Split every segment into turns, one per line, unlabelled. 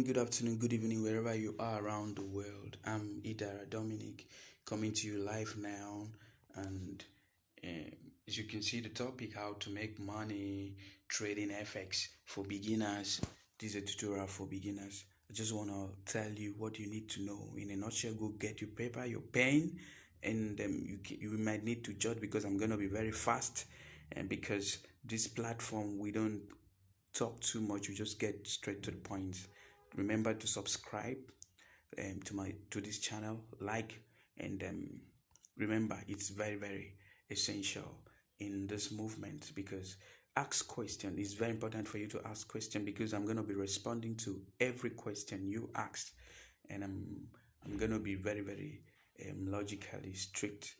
morning, good afternoon, good evening, wherever you are around the world. I'm Idara Dominic, coming to you live now. And as you can see, the topic: how to make money trading FX for beginners. This is a tutorial for beginners. I just want to tell you what you need to know. In a nutshell, go get your paper, your pen, and you might need to jot because I'm going to be very fast. And because this platform, we don't talk too much, we just get straight to the point. Remember to subscribe to this channel, like, and remember, it's very essential in this movement, because ask question. It's very important for you to ask question, because I'm going to be responding to every question you asked, and I'm going to be very logically strict,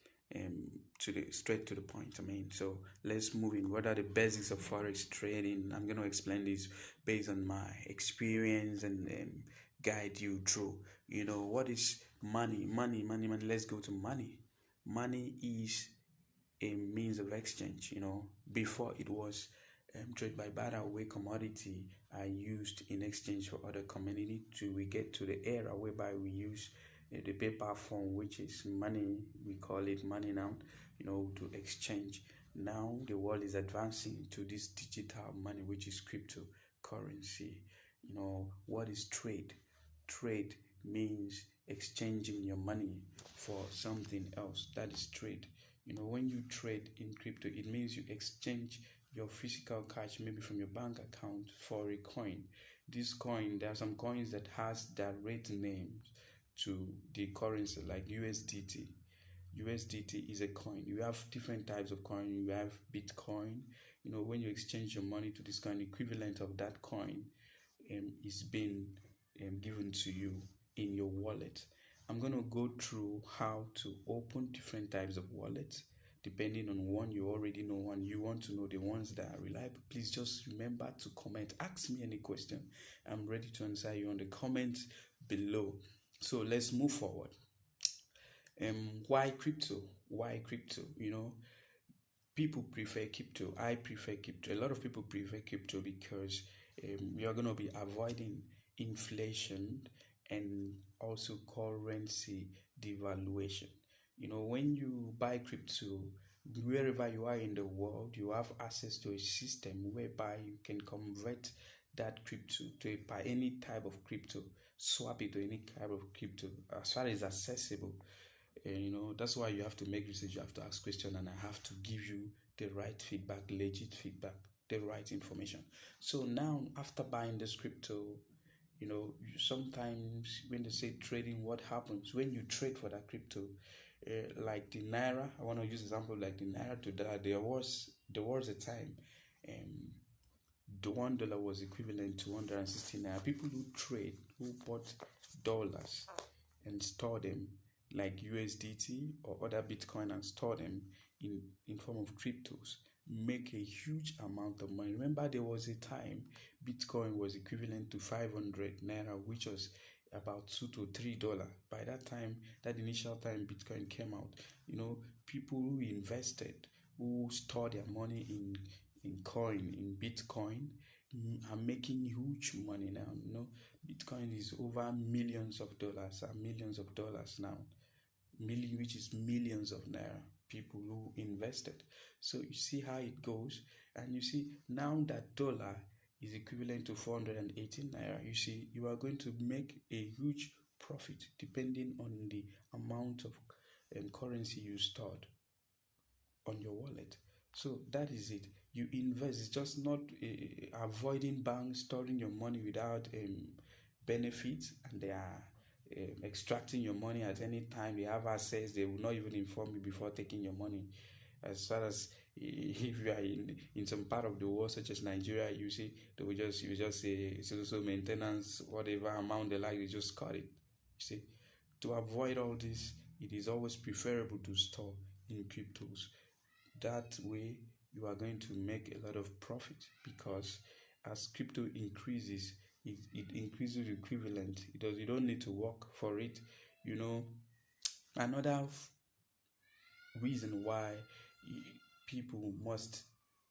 straight to the point. So let's move in. What are the basics of forex trading? I'm going to explain this based on my experience and guide you through. What is money? Money. Let's go to money. Money is a means of exchange. Before it was trade by barter, where commodity are used in exchange for other commodity, till we get to the era whereby we use the paper form, which is money. We call it money now, to exchange. Now the world is advancing to this digital money, which is cryptocurrency. What is trade? Trade means exchanging your money for something else. That is trade. When you trade in crypto, it means you exchange your physical cash, maybe from your bank account, for a coin. This coin, there are some coins that has direct names to the currency, like USDT. USDT is a coin. You have different types of coin. You have Bitcoin. When you exchange your money to this coin, equivalent of that coin is being given to you in your wallet. I'm going to go through how to open different types of wallets, depending on one you already know, one you want to know, the ones that are reliable. Please just remember to comment. Ask me any question. I'm ready to answer you on the comments below. So let's move forward. Why crypto? Why crypto? People prefer crypto. I prefer crypto. A lot of people prefer crypto because we are going to be avoiding inflation and also currency devaluation. When you buy crypto, wherever you are in the world, you have access to a system whereby you can convert that crypto to any type of crypto, swap it to any type of crypto as far as accessible. That's why you have to make research, you have to ask questions, and I have to give you the right feedback, legit feedback, the right information. So now, after buying this crypto, sometimes when they say trading, what happens when you trade for that crypto? Like the naira, I want to use example like the naira to that. There was a time, the $1 was equivalent to 160 naira. People who bought dollars and store them, like USDT or other Bitcoin, and store them in form of cryptos, make a huge amount of money. Remember, there was a time Bitcoin was equivalent to 500 naira, which was about $2 to $3. By that time, that initial time Bitcoin came out, people who invested, who store their money in Bitcoin, are making huge money now. Bitcoin is over millions of dollars now, which is millions of naira. People who invested. So you see how it goes, and you see now that dollar is equivalent to 418 naira. You see, you are going to make a huge profit depending on the amount of currency you stored on your wallet. So that is it. You invest. It's just not avoiding banks, storing your money without benefits, and they are extracting your money at any time. They have access. They will not even inform you before taking your money. As far as if you are in some part of the world, such as Nigeria, you see, you just say so maintenance, whatever amount they like, they just cut it. You see, to avoid all this, it is always preferable to store in cryptos. That way, you are going to make a lot of profit, because as crypto increases, it increases equivalent. You don't need to work for it. Another reason why people must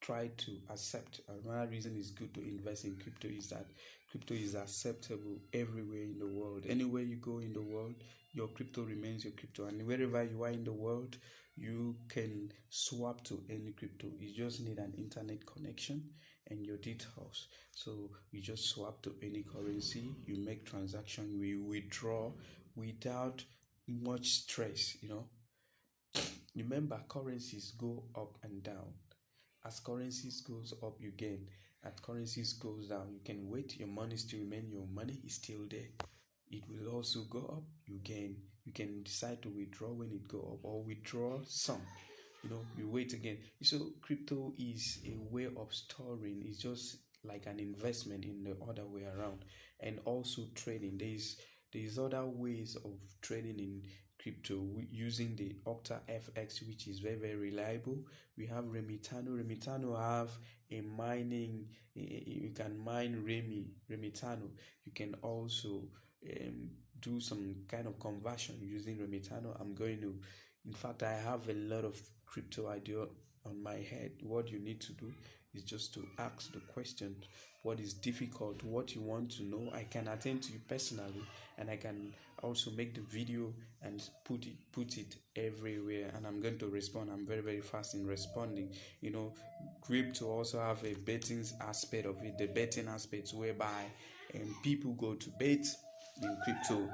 try to accept. Another reason it's good to invest in crypto is that crypto is acceptable everywhere in the world. Anywhere you go in the world, your crypto remains your crypto, and wherever you are in the world, you can swap to any crypto. You just need an internet connection and your details. So you just swap to any currency, you make transaction, you withdraw without much stress. Remember, currencies go up and down. As currencies goes up, you gain. As currencies goes down, you can wait. Your money still remain. Your money is still there. It will also go up. You gain. You can decide to withdraw when it go up or withdraw some. You wait again. So crypto is a way of storing. It's just like an investment in the other way around, and also trading. There's other ways of trading in crypto using the Octa FX, which is very very reliable. We have remitano. Remitano have a mining. You can mine remitano. You can also um, do some kind of conversion using remitano. In fact, I have a lot of crypto idea on my head. What you need to do is just to ask the question, what is difficult, what you want to know. I can attend to you personally, and I can also make the video and put it everywhere, and I'm going to respond. I'm very very fast in responding. Crypto also have a betting aspect of it. The betting aspects whereby people go to bet in crypto.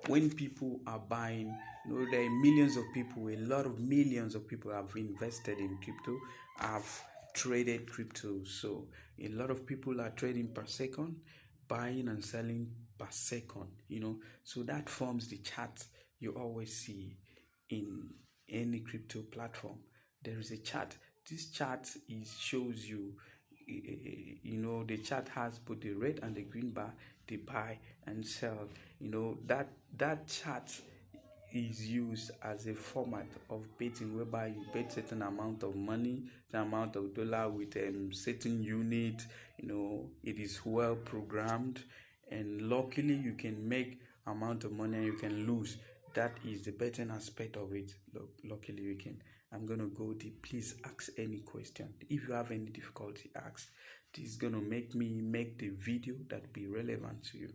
When people are buying, there are millions of people, a lot of millions of people have invested in crypto, have traded crypto. So a lot of people are trading per second, buying and selling per second. So that forms the chart you always see in any crypto platform. There is a chart. This chart shows you, the chart has both the red and the green bar, the buy and sell. That chart is used as a format of betting, whereby you bet certain amount of money, the amount of dollar with certain unit. It is well programmed, and luckily you can make amount of money and you can lose. That is the betting aspect of it. Luckily you can. I'm gonna go deep. Please ask any question. If you have any difficulty, ask. This is gonna make me make the video that be relevant to you.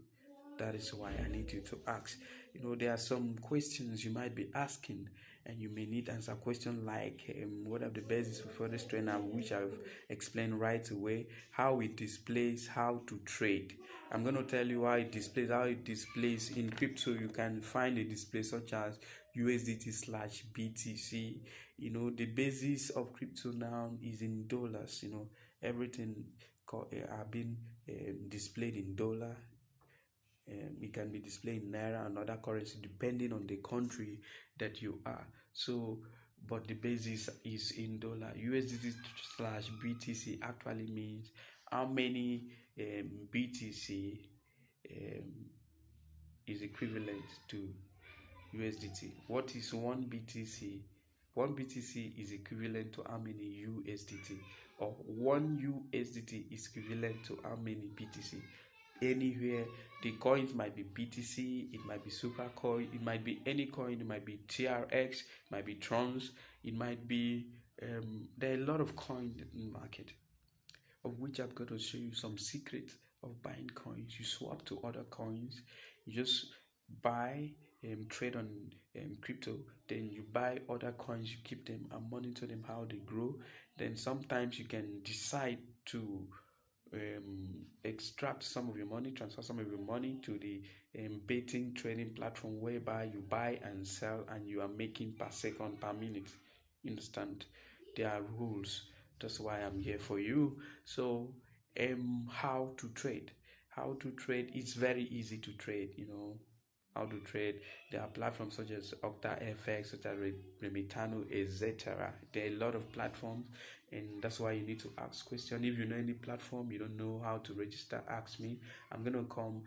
That is why I need you to ask. There are some questions you might be asking, and you may need answer question like what are the basis for Forex trading, which I've explained right away. How it displays, how to trade. I'm going to tell you how it displays in crypto. You can find a display such as USDT/BTC. The basis of crypto now is in dollars. Everything are being displayed in dollar. It can be displayed in naira and other currency depending on the country that you are. So, but the basis is in dollar. USDT/BTC actually means how many BTC is equivalent to USDT. What is one BTC? One BTC is equivalent to how many USDT, or one USDT is equivalent to how many BTC. Anywhere, the coins might be BTC, it might be Supercoin, it might be any coin, it might be TRX, it might be Trons, it might be there are a lot of coins in the market, of which I'm going to show you some secrets of buying coins. You swap to other coins, you just buy and trade on crypto, then you buy other coins, you keep them and monitor them how they grow. Then sometimes you can decide to extract some of your money, transfer some of your money to the betting trading platform, whereby you buy and sell and you are making per second, per minute. You understand? There are rules. That's why I'm here for you. So how to trade? It's very easy to trade. How to trade. There are platforms such as Octa FX, such as Remitano, etc. There are a lot of platforms, and that's why you need to ask questions. If you know any platform, you don't know how to register, ask me. I'm gonna come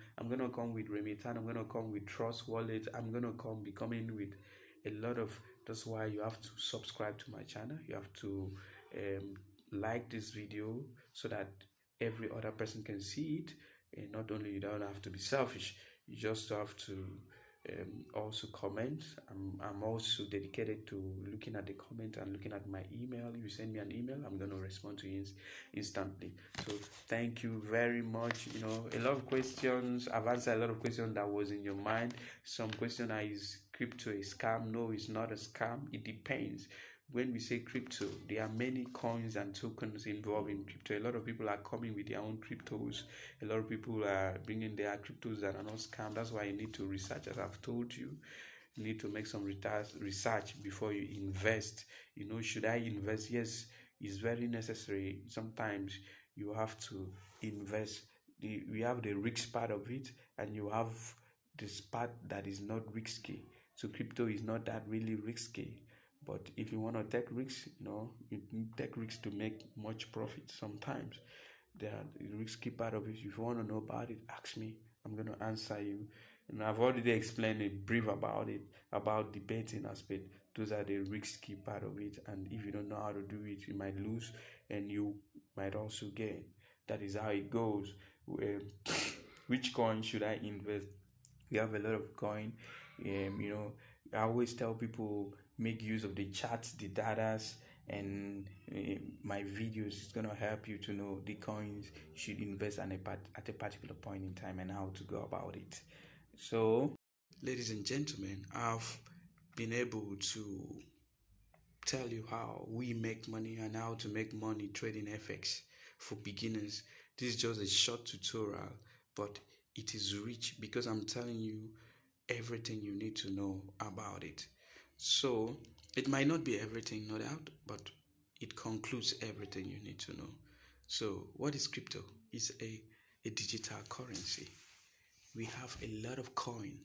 with Remitano. I'm gonna come with Trust Wallet. I'm gonna be coming with a lot of. That's why you have to subscribe to my channel. You have to like this video so that every other person can see it. And not only, you don't have to be selfish, you just have to also comments. I'm also dedicated to looking at the comment and looking at my email. If you send me an email, I'm going to respond to you instantly. So thank you very much. A lot of questions. I've answered a lot of questions that was in your mind. Some question are, is crypto a scam? No, it's not a scam. It depends. When we say crypto, there are many coins and tokens involved in crypto. A lot of people are coming with their own cryptos. A lot of people are bringing their cryptos that are not scam. That's why you need to research, as I've told you. You need to make some research before you invest. Should I invest? Yes, it's very necessary. Sometimes you have to invest. We have the risk part of it, and you have this part that is not risky. So crypto is not that really risky. But if you want to take risks, you need take risks to make much profit. Sometimes there are the risky part of it. If you want to know about it, ask me. I'm going to answer you. And I've already explained a brief about it, about the betting aspect. Those are the risky part of it. And if you don't know how to do it, you might lose and you might also gain. That is how it goes. Which coin should I invest? We have a lot of coin. I always tell people make use of the charts, the datas, and my videos is gonna help you to know the coins you should invest at a particular point in time and how to go about it. So, ladies and gentlemen, I've been able to tell you how we make money and how to make money trading FX for beginners. This is just a short tutorial, but it is rich because I'm telling you everything you need to know about it. So, it might not be everything, no doubt, but it concludes everything you need to know. So, what is crypto? It's a digital currency. We have a lot of coin.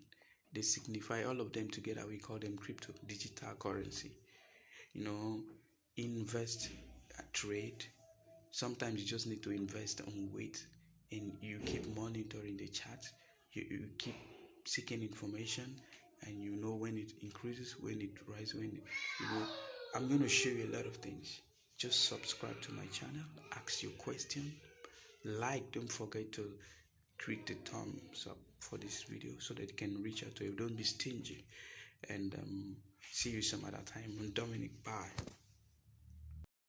They signify all of them together. We call them crypto, digital currency. you know, invest, trade. Sometimes you just need to invest on weight and you keep monitoring the chart. You keep seeking information and you know when it increases, when it rises, I'm going to show you a lot of things. Just subscribe to my channel, ask your question, don't forget to click the thumbs up for this video so that it can reach out to you. Don't be stingy. And see you some other time. I'm Dominic. Bye.